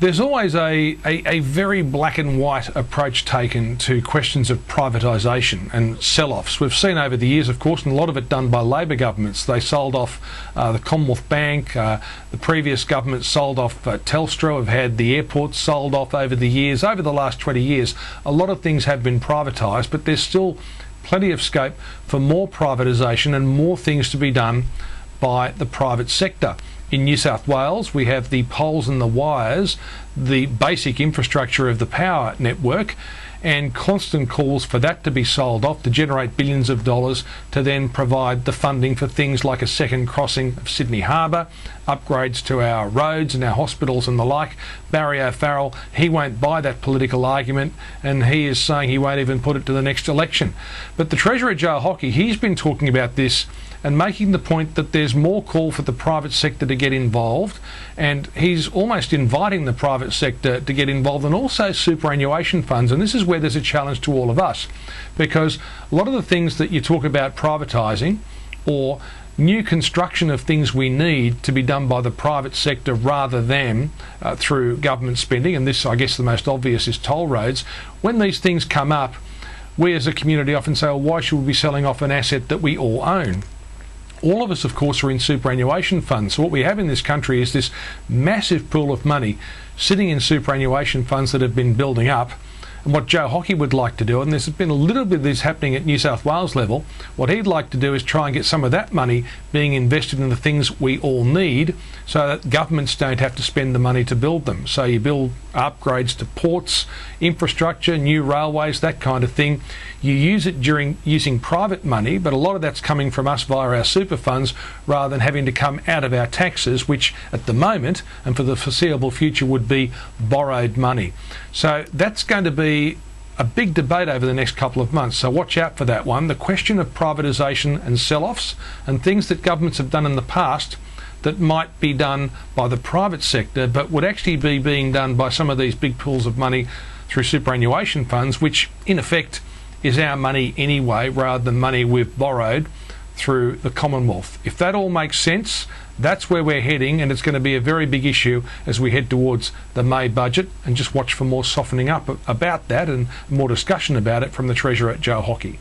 There's always a very black and white approach taken to questions of privatisation and sell-offs. We've seen over the years, of course, and a lot of it done by Labor governments. They sold off the Commonwealth Bank, the previous government sold off Telstra, have had the airports sold off over the years. Over the last 20 years, a lot of things have been privatised, but there's still plenty of scope for more privatisation and more things to be done by the private sector. In New South Wales, we have the poles and the wires, the basic infrastructure of the power network, and constant calls for that to be sold off to generate billions of dollars to then provide the funding for things like a second crossing of Sydney Harbour, upgrades to our roads and our hospitals and the like. Barry O'Farrell, he won't buy that political argument, and he is saying he won't even put it to the next election. But the Treasurer, Joe Hockey, he's been talking about this and making the point that there's more call for the private sector to get involved, and he's almost inviting the private sector to get involved, and also superannuation funds. And this is where there's a challenge to all of us, because a lot of the things that you talk about privatising or new construction of things we need to be done by the private sector rather than through government spending, and this, I guess, the most obvious is toll roads. When these things come up, we as a community often say, well, why should we be selling off an asset that we all own? All of us, of course, are in superannuation funds. So what we have in this country is this massive pool of money sitting in superannuation funds that have been building up. And what Joe Hockey would like to do, and there's been a little bit of this happening at New South Wales level, what he'd like to do is try and get some of that money being invested in the things we all need so that governments don't have to spend the money to build them. So you build upgrades to ports, infrastructure, new railways, that kind of thing. You use it during using private money, but a lot of that's coming from us via our super funds rather than having to come out of our taxes, which at the moment and for the foreseeable future would be borrowed money. So that's going to be a big debate over the next couple of months, so watch out for that one. The question of privatisation and sell-offs and things that governments have done in the past that might be done by the private sector but would actually be being done by some of these big pools of money through superannuation funds, which in effect is our money anyway rather than money we've borrowed through the Commonwealth. If that all makes sense, that's where we're heading, and it's going to be a very big issue as we head towards the May budget, and just watch for more softening up about that and more discussion about it from the Treasurer, Joe Hockey.